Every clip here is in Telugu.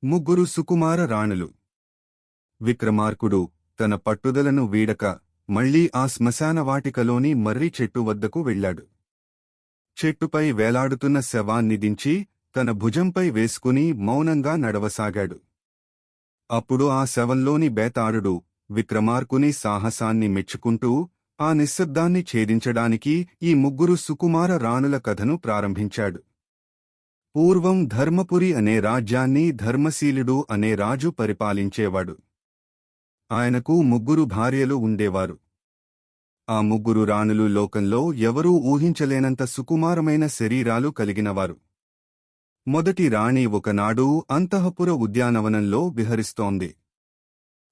ముగ్గురు సుకుమార రాణులు. విక్రమార్కుడు తన పట్టుదలను వీడక మళ్లీ ఆ శ్మశానవాటికలోని మర్రి చెట్టు వద్దకు వెళ్ళాడు. చెట్టుపై వేలాడుతున్న శవాన్ని దించి తన భుజంపై వేసుకుని మౌనంగా నడవసాగాడు. అప్పుడు ఆ శవంలోని బేతాళుడు విక్రమార్కుని సాహసాన్ని మెచ్చుకుంటూ ఆ నిశ్శబ్దాన్ని ఛేదించడానికి ఈ ముగ్గురు సుకుమార రాణుల కథను ప్రారంభించాడు. పూర్వం ధర్మపురి అనే రాజ్యాన్ని ధర్మశీలుడు అనే రాజు పరిపాలించేవాడు. ఆయనకు ముగ్గురు భార్యలు ఉండేవారు. ఆ ముగ్గురు రాణులు లోకంలో ఎవరూ ఊహించలేనంత సుకుమారమైన శరీరాలు కలిగినవారు. మొదటి రాణి ఒకనాడు అంతఃపుర ఉద్యానవనంలో విహరిస్తోంది.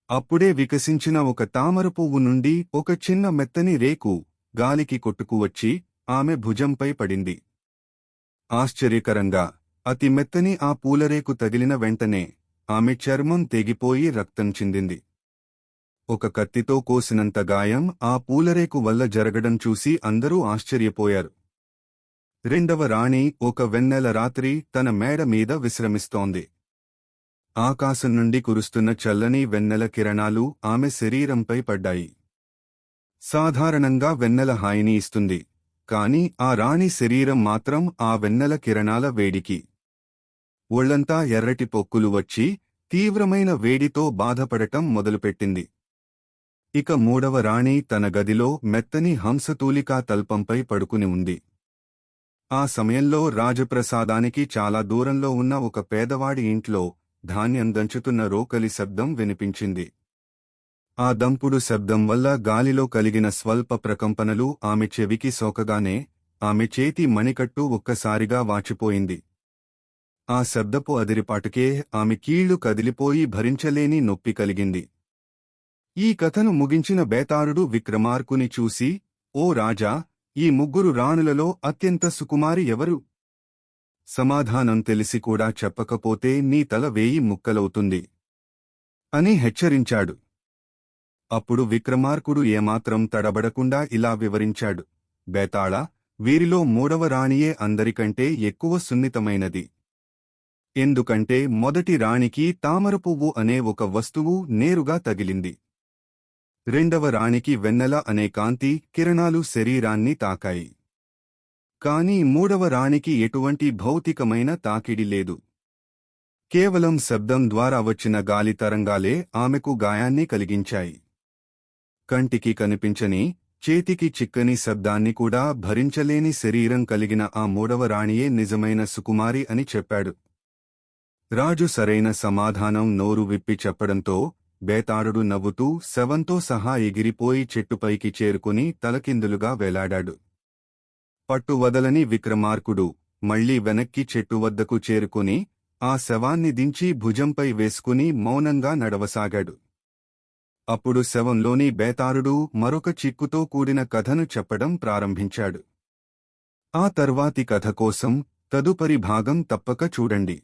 అప్పుడే వికసించిన ఒక తామర పువ్వు నుండి ఒక చిన్న మెత్తని రేకు గాలికి కొట్టుకువచ్చి ఆమె భుజంపై పడింది. ఆశ్చర్యకరంగా అతి మెత్తని ఆ పూలరేకు తగిలిన వెంటనే ఆమె చర్మం తెగిపోయి రక్తం చిందింది. ఒక కత్తితో కోసినంత గాయం ఆ పూలరేకు వల్ల జరగడం చూసి అందరూ ఆశ్చర్యపోయారు. రెండవ రాణి ఒక వెన్నెల రాత్రి తన మేడ మీద విశ్రమిస్తోంది. ఆకాశం నుండి కురుస్తున్న చల్లని వెన్నెల కిరణాలు ఆమె శరీరంపై పడ్డాయి. సాధారణంగా వెన్నెల హాయిని ఇస్తుంది, కాని ఆ రాణి శరీరం మాత్రం ఆ వెన్నెల కిరణాల వేడికి ఒళ్లంతా ఎర్రటి పొక్కులు వచ్చి తీవ్రమైన వేడితో బాధపడటం మొదలుపెట్టింది. ఇక మూడవ రాణి తన గదిలో మెత్తని హంసతూలికా తల్పంపై పడుకుని ఉంది. ఆ సమయంలో రాజప్రసాదానికి చాలా దూరంలో ఉన్న ఒక పేదవాడి ఇంట్లో ధాన్యం దంచుతున్న రోకలి శబ్దం వినిపించింది. ఆ దంపుడు శబ్దం వల్ల గాలిలో కలిగిన స్వల్ప ప్రకంపనలు ఆమె చెవికి సోకగానే ఆమె చేతి మణికట్టు ఒక్కసారిగా వాచిపోయింది. ఆ శబ్దపు అదిరిపాటుకే ఆమె కీళ్లు కదిలిపోయి భరించలేని నొప్పి కలిగింది. ఈ కథను ముగించిన బేతాళుడు విక్రమార్కుని చూసి, ఓ రాజా, ఈ ముగ్గురు రాణులలో అత్యంత సుకుమారి ఎవరు? సమాధానం తెలిసి కూడా చెప్పకపోతే నీ తల 1000 ముక్కలవుతుంది అని హెచ్చరించాడు. అప్పుడు విక్రమార్కుడు ఏమాత్రం తడబడకుండా ఇలా వివరించాడు. బేతాళా, వీరిలో మూడవ రాణియే అందరికంటే ఎక్కువ సున్నితమైనది. ఎందుకంటే మొదటి రాణికి తామరపువ్వు అనే ఒక వస్తువు నేరుగా తగిలింది. రెండవ రాణికి వెన్నెల అనే కాంతి కిరణాలు శరీరాన్ని తాకాయి. కాని మూడవ రాణికి ఎటువంటి భౌతికమైన తాకిడి లేదు. కేవలం శబ్దం ద్వారా వచ్చిన గాలి తరంగాలే ఆమెకు గాయాన్ని కలిగించాయి. కంటికి కనిపించని, చేతికి చిక్కని శబ్దాన్ని కూడా భరించలేని శరీరం కలిగిన ఆ మూడవ రాణియే నిజమైన సుకుమారి అని చెప్పాడు. రాజు సరైన సమాధానం నోరు విప్పి చెప్పడంతో బేతాళుడు నవ్వుతూ శవంతో సహా ఎగిరిపోయి చెట్టుపైకి చేరుకుని తలకిందులుగా వేలాడాడు. పట్టువదలని విక్రమార్కుడు మళ్లీ వెనక్కి చెట్టు వద్దకు చేరుకుని ఆ శవాన్ని దించి భుజంపై వేసుకుని మౌనంగా నడవసాగాడు. అప్పుడు శవంలోని బేతాళుడు మరొక చిక్కుతో కూడిన కథను చెప్పడం ప్రారంభించాడు. ఆ తర్వాతి కథ కోసం తదుపరి భాగం తప్పక చూడండి.